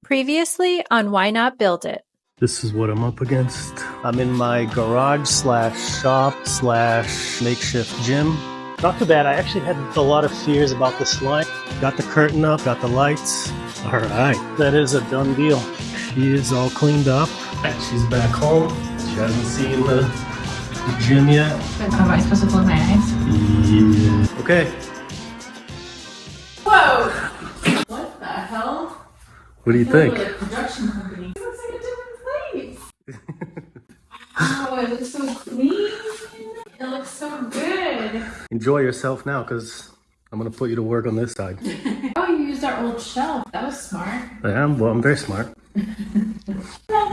Previously on Why Not Build It. This is what I'm up against. I'm in my garage slash shop slash makeshift gym. Not too bad. I actually had a lot of fears about this line. Got the curtain up, got the lights. All right, that is a done deal. She is all cleaned up. She's back home. She hasn't seen the gym yet. Am I supposed to close my eyes? Yeah. Okay. Whoa! What the hell? What do you think? Like a production company. It looks like a different place. Wow, it looks so clean. It looks so good. Enjoy yourself now, because I'm going to put you to work on this side. Oh, you used our old shelf. That was smart. I am. Well, I'm very smart.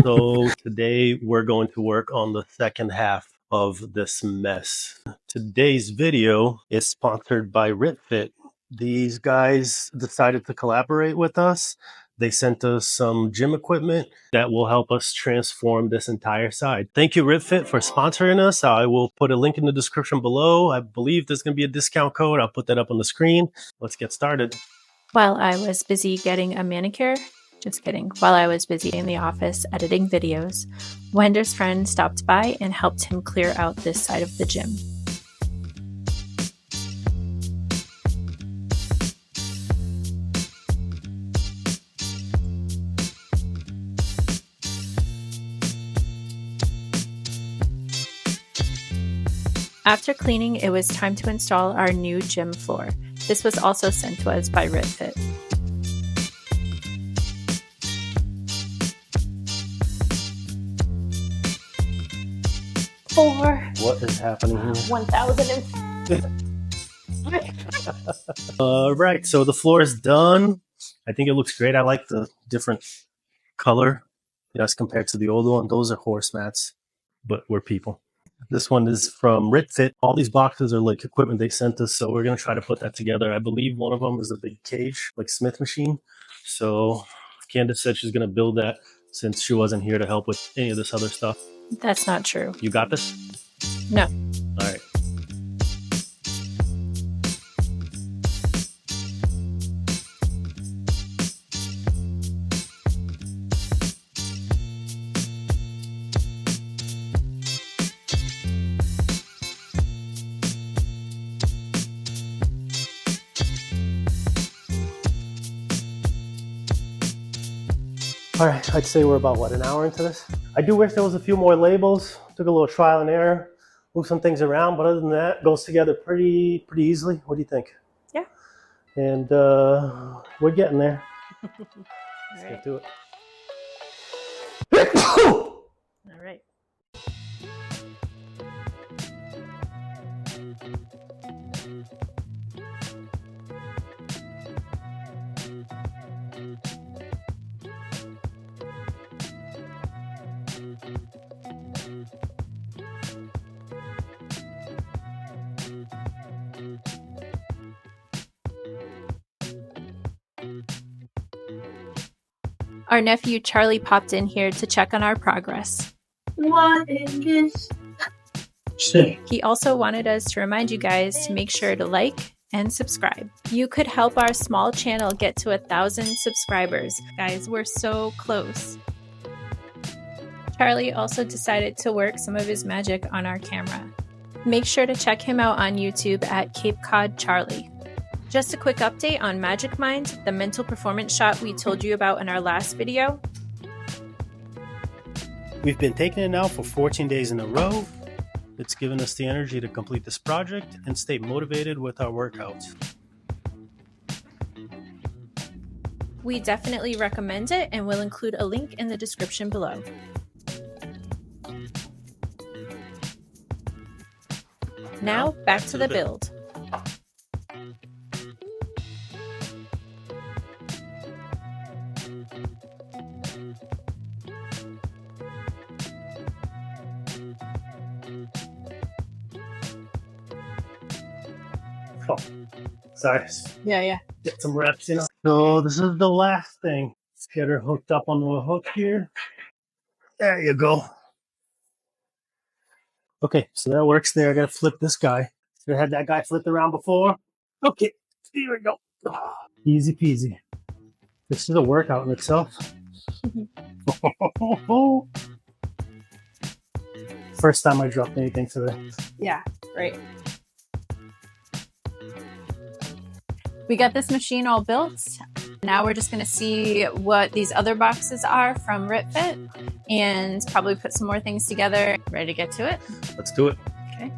So today we're going to work on the second half of this mess. Today's video is sponsored by RITFIT. These guys decided to collaborate with us. They sent us some gym equipment that will help us transform this entire side. Thank you, RITFIT, for sponsoring us. I will put a link in the description below. I believe there's going to be a discount code. I'll put that up on the screen. Let's get started. While I was busy getting a manicure, just kidding, while I was busy in the office editing videos, Wender's friend stopped by and helped him clear out this side of the gym. After cleaning, it was time to install our new gym floor. This was also sent to us by RITFIT. What is happening here? 1,000. Right, so the floor is done. I think it looks great. I like the different color as compared to the old one. Those are horse mats, but we're people. This one is from RITFIT. All these boxes are like equipment they sent us, so we're going to try to put that together. I believe one of them is a big cage, like Smith machine. So Candice said she's going to build that since she wasn't here to help with any of this other stuff. That's not true. You got this? No. All right. All right, I'd say we're about, an hour into this? I do wish there was a few more labels. Took a little trial and error, moved some things around, but other than that, it goes together pretty easily. What do you think? Yeah. And we're getting there. Let's get to it. All right. Our nephew Charlie popped in here to check on our progress. What is this? He also wanted us to remind you guys to make sure to like and subscribe. You could help our small channel get to 1,000 subscribers. Guys, we're so close. Charlie also decided to work some of his magic on our camera. Make sure to check him out on YouTube at Cape Cod Charlie. Just a quick update on Magic Mind, the mental performance shot we told you about in our last video. We've been taking it now for 14 days in a row. It's given us the energy to complete this project and stay motivated with our workouts. We definitely recommend it and will include a link in the description below. Now, back to the build. Oh, sorry. Yeah. Get some reps in. So this is the last thing. Let's get her hooked up on the hook here. There you go. Okay, so that works there. I gotta flip this guy. I had that guy flipped around before. Okay, here we go. Easy peasy. This is a workout in itself. First time I dropped anything today. Yeah, right. We got this machine all built. Now we're just gonna see what these other boxes are from RITFIT and probably put some more things together. Ready to get to it? Let's do it. Okay.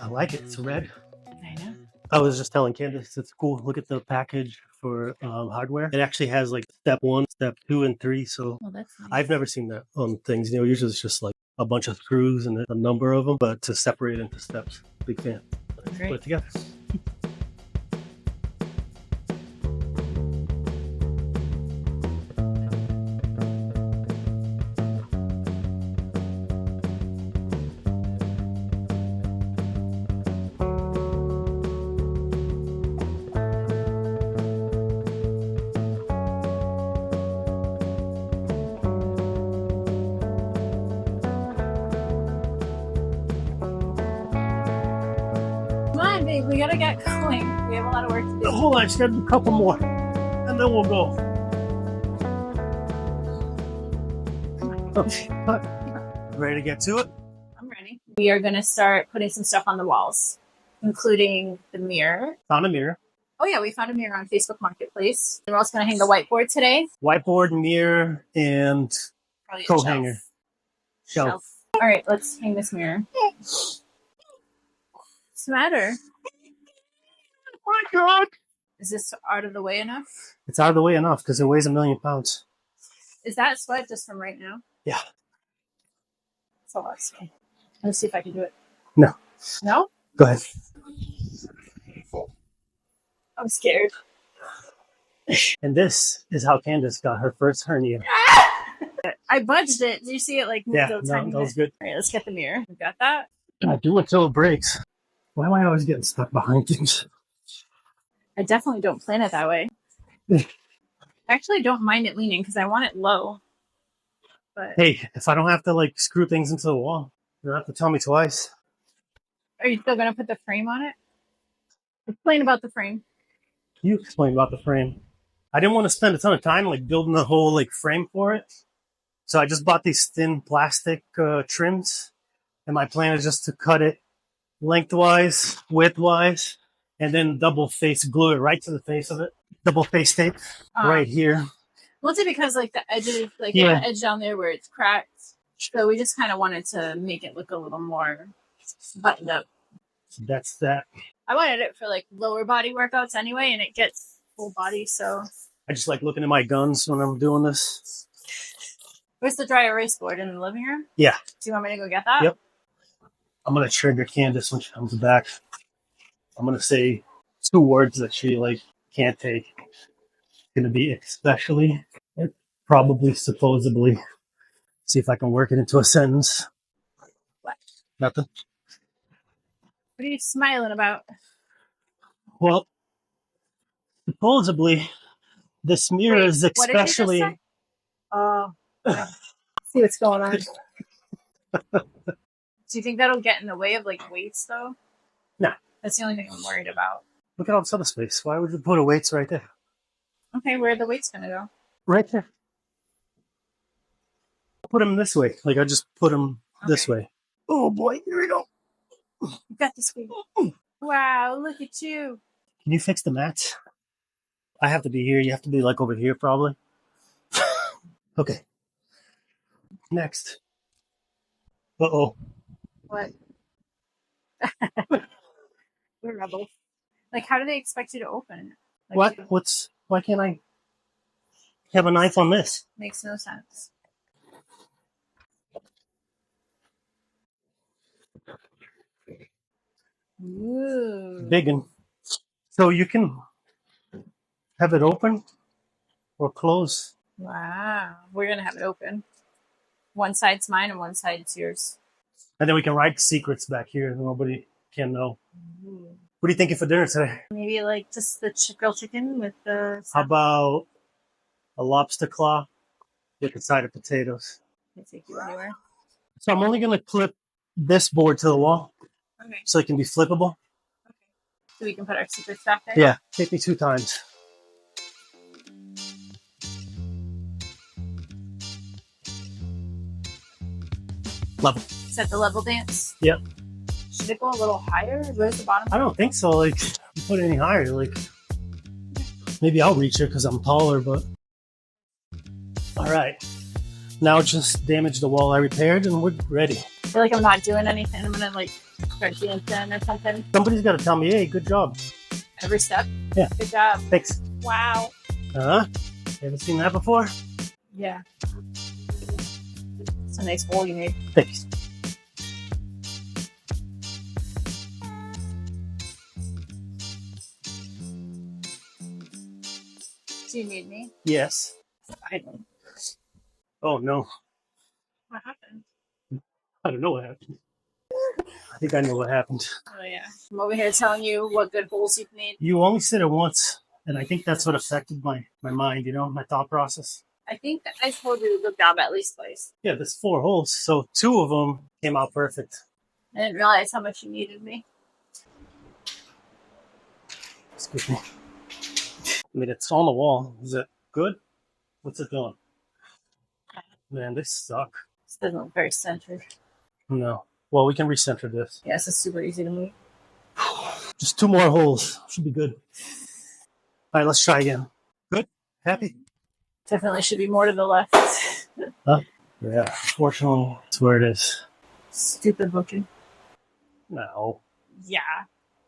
I like it. It's red. I know. I was just telling Candice, it's cool. Look at the package for hardware. It actually has like step 1, step 2, and 3. So Well, that's nice. I've never seen that on things. You know, usually it's just like a bunch of screws and a number of them, but to separate into steps, big fan. Let's put it together. Come on, babe, we gotta get going. We have a lot of work to do. Hold on, just gotta do a couple more, and then we'll go. Okay, ready to get to it? I'm ready. We are gonna start putting some stuff on the walls, including the mirror. Found a mirror. Oh yeah, we found a mirror on Facebook Marketplace. We're also gonna hang the whiteboard today. Whiteboard, mirror, and Probably a coat hanger. Shelf. All right, let's hang this mirror. What's the matter? Oh my God! Is this out of the way enough? It's out of the way enough because it weighs 1,000,000 pounds. Is that sweat just from right now? Yeah. It's a lot of sweat. Let's see if I can do it. No. No? Go ahead. I'm scared. And this is how Candice got her first hernia. I budged it. Do you see it like move Yeah, the no, tiny that was bit? good. All right, let's get the mirror. We got that. I do until it breaks. Why am I always getting stuck behind things? I definitely don't plan it that way. I actually don't mind it leaning because I want it low. But Hey, if I don't have to like screw things into the wall, you don't have to tell me twice. are you still gonna put the frame on it? Explain about the frame. You explain about the frame. I didn't want to spend a ton of time like building the whole like frame for it. So I just bought these thin plastic trims. And my plan is just to cut it lengthwise, widthwise, and then double face glue it right to the face of it. Double face tape right here. Mostly because like the edges, like Yeah. the edge down there where it's cracked. So we just kind of wanted to make it look a little more buttoned up. So that's that. I wanted it for like lower body workouts anyway, and it gets full body. So I just like looking at my guns when I'm doing this. where's the dry erase board in the living room? Yeah. Do you want me to go get that? Yep. I'm going to trigger Candice when she comes back. I'm going to say 2 words that she like can't take. It's going to be especially, and probably, supposedly. See if I can work it into a sentence. What? Nothing. What are you smiling about? Well, supposedly, this mirror Wait, is what did you just especially. say? Oh, okay. See what's going on. Do you think that'll get in the way of like weights though? No. That's the only thing I'm worried about. Look at all this other space. Why would you put a weights right there? Okay, where are the weights gonna go? Right there. Put them this way. Like I just put them this way. Oh boy, here we go. You got this weight. Wow, look at you. Can you fix the mats? I have to be here. You have to be like over here probably. Okay. Next. Uh-oh. What? We're rebels. Like, how do they expect you to open it? Like, What? Why can't I have a knife on this? Makes no sense. Ooh. Big one. So you can have it open or close. Wow. We're gonna have it open. One side's mine and one side's yours. And then we can write secrets back here. Nobody can know. Ooh. What are you thinking for dinner today? Maybe like just the grilled chicken with the. How about a lobster claw with a side of potatoes? Can take you anywhere. So I'm only going to clip this board to the wall Okay. so it can be flippable. Okay. So we can put our secrets back there. Yeah, take me 2 times. Level. Is that the level dance? Yep. Should it go a little higher? Where's the bottom? I don't think so. Like, you put it any higher, like, maybe I'll reach it because I'm taller, but. All right. Now just damage the wall I repaired and we're ready. I feel like I'm not doing anything. I'm gonna like start dancing or something. Somebody's got to tell me, hey, good job. Every step? Yeah. Good job. Thanks. Wow. You ever seen that before? Yeah. It's a nice hole you made. Thanks. Do you need me? Yes. I don't. Oh, no. What happened? I don't know what happened. I think I know what happened. Oh yeah. I'm over here telling you what good holes you've made. You only said it once, and I think that's what affected my mind, my thought process. I think I told you to look down at least twice. Yeah, there's 4 holes, so 2 of them came out perfect. I didn't realize how much you needed me. Excuse me. I mean, it's on the wall. Is it good? What's it doing? Man, this suck. This doesn't look very centered. No. Well, we can recenter this. Yes, it's super easy to move. Just 2 more holes. Should be good. All right, let's try again. Good? Happy? Definitely should be more to the left. Huh? Yeah. Fortunately, that's where it is. Stupid looking. No. Yeah.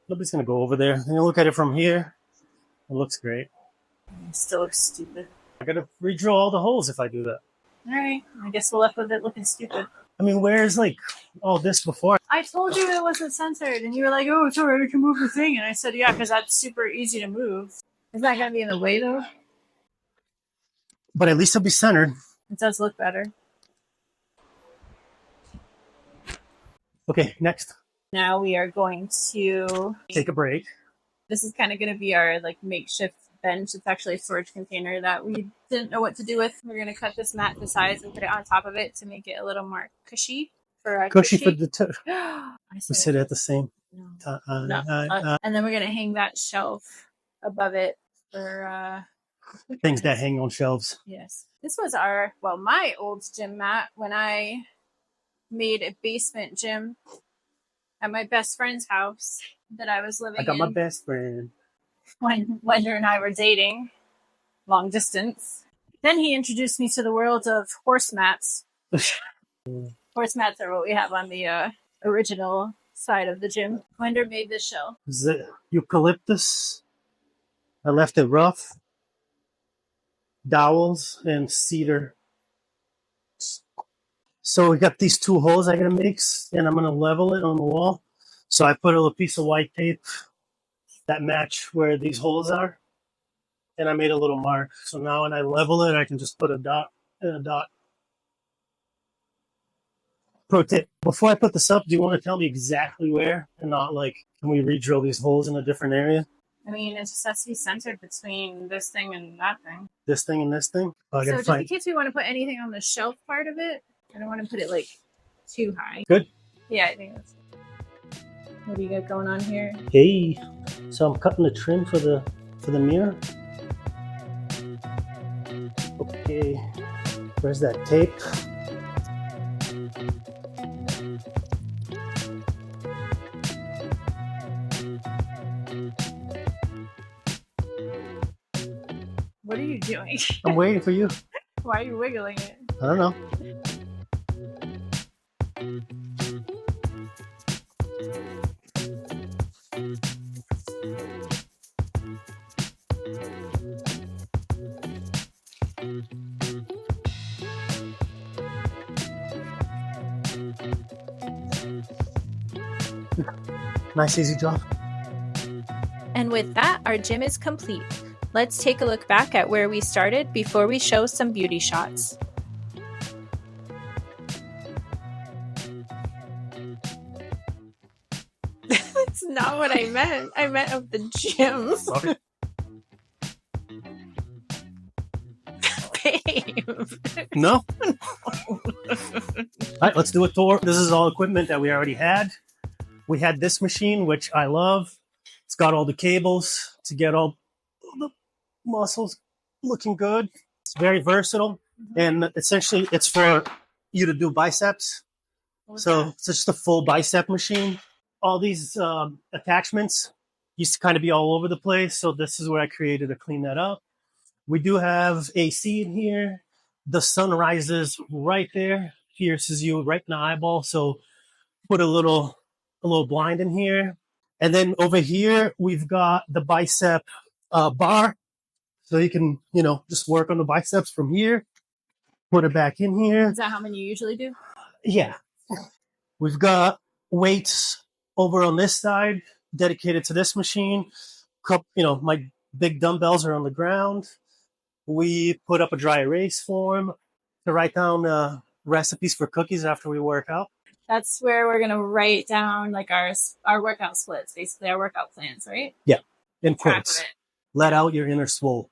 Nobody's going to go over there. And you look at it from here. It looks great. It still looks stupid. I got to re-drill all the holes if I do that. Alright. I guess we're left with it looking stupid. I mean, where's like all this before? I told you it wasn't centered, and you were like, oh, it's alright, I can move the thing. And I said, yeah, because that's super easy to move. Is that going to be in the way, though? But at least it'll be centered. It does look better. Okay, next. Now we are going to Take a break. This is kind of going to be our like makeshift bench. It's actually a storage container that we didn't know what to do with. We're going to cut this mat to size and put it on top of it to make it a little more cushy for our Cushy for the two. I We said sit at the same no. time. No. And then we're going to hang that shelf above it for Things that hang on shelves. yes. This was my old gym mat when I made a basement gym at my best friend's house that I was living in. I got my best friend. When Wender and I were dating, long distance. Then he introduced me to the world of horse mats. Horse mats are what we have on the original side of the gym. Wender made this shelf. Is it eucalyptus? I left it rough. Dowels and cedar. So we got these 2 holes I gotta mix, and I'm gonna level it on the wall. So I put a little piece of white tape that match where these holes are, and I made a little mark. So now when I level it, I can just put a dot and a dot. Pro tip: before I put this up, do you want to tell me exactly where, and not like, can we re-drill these holes in a different area? I mean, it just has to be centered between this thing and that thing. This thing and this thing. Oh, I So gotta just in find. case we want to put anything on the shelf part of it, I don't want to put it like too high. Good. Yeah, I think that's. What do you got going on here? Hey, so I'm cutting the trim for the mirror. Okay, where's that tape? What are you doing? I'm waiting for you. Why are you wiggling it? I don't know. Nice, easy job. And with that, our gym is complete. Let's take a look back at where we started before we show some beauty shots. That's not what I meant. I meant of the gym. Sorry. Babe. No? All right, let's do a tour. This is all equipment that we already had. We had this machine, which I love. It's got all the cables to get all the muscles looking good. It's very versatile. And essentially, it's for you to do biceps. So it's just a full bicep machine. All these attachments used to kind of be all over the place. So this is where I created to clean that up. We do have AC in here. The sun rises right there, pierces you right in the eyeball. So put a little blind in here. And then over here, we've got the bicep bar. So you can, just work on the biceps from here. Put it back in here. Is that how many you usually do? Yeah. We've got weights over on this side dedicated to this machine. My big dumbbells are on the ground. We put up a dry erase form to write down recipes for cookies after we work out. That's where we're gonna write down like our workout splits, basically our workout plans, right? Yeah, in quotes. Let out your inner swole.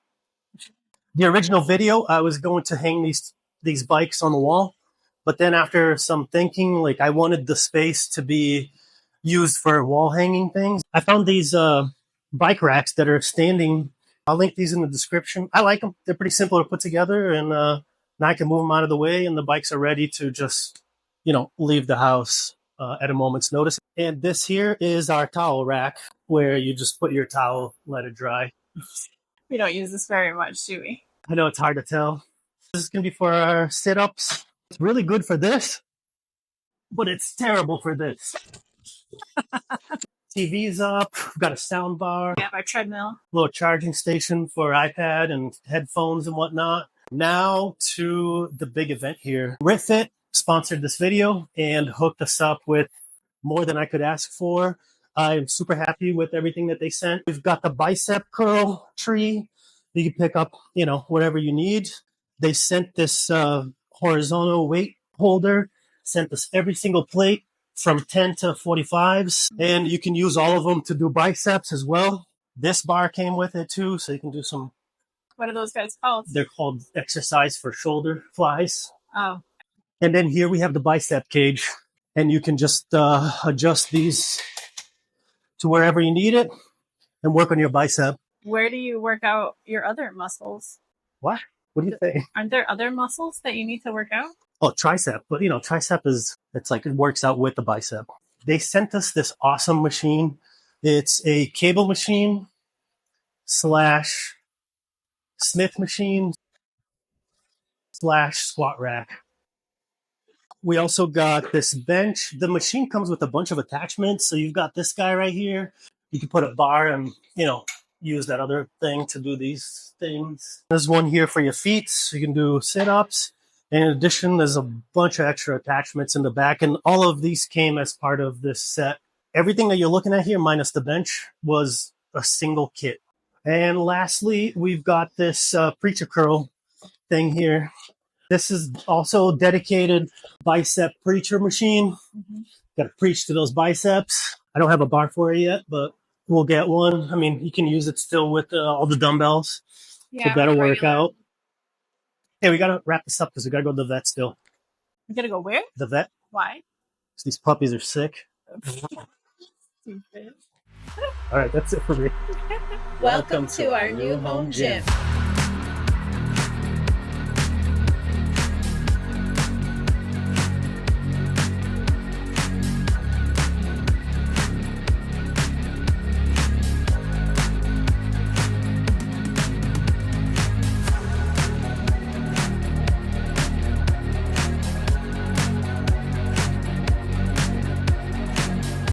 The original video, I was going to hang these bikes on the wall, but then after some thinking, like I wanted the space to be used for wall hanging things. I found these bike racks that are standing. I'll link these in the description. I like them. They're pretty simple to put together, and now I can move them out of the way, and the bikes are ready to just, leave the house at a moment's notice. And this here is our towel rack where you just put your towel, let it dry. We don't use this very much, do we? I know it's hard to tell. This is going to be for our sit-ups. It's really good for this, but it's terrible for this. TV's up. We've got a sound bar. We have our treadmill. Little charging station for iPad and headphones and whatnot. Now to the big event here. RITFIT sponsored this video and hooked us up with more than I could ask for. I'm super happy with everything that they sent. We've got the bicep curl tree. You can pick up, whatever you need. They sent this horizontal weight holder, sent us every single plate from 10 to 45s, and you can use all of them to do biceps as well. This bar came with it too, so you can do some. What are those guys called? They're called exercise for shoulder flies. Oh. And then here we have the bicep cage, and you can just adjust these to wherever you need it and work on your bicep. Where do you work out your other muscles? What? What do you think? Aren't there other muscles that you need to work out? Oh, tricep. But, tricep it's like it works out with the bicep. They sent us this awesome machine. It's a cable machine / Smith machine / squat rack. We also got this bench. The machine comes with a bunch of attachments. So you've got this guy right here. You can put a bar and, use that other thing to do these things. There's one here for your feet. So you can do sit-ups. In addition, there's a bunch of extra attachments in the back. And all of these came as part of this set. Everything that you're looking at here, minus the bench, was a single kit. And lastly, we've got this preacher curl thing here. This is also a dedicated bicep preacher machine. Mm-hmm. Got to preach to those biceps. I don't have a bar for it yet, but we'll get one. I mean, you can use it still with all the dumbbells to better work out. Hey, we got to wrap this up because we got to go to the vet still. We got to go where? The vet. Why? Because these puppies are sick. Stupid. All right, that's it for me. Welcome to our new home gym.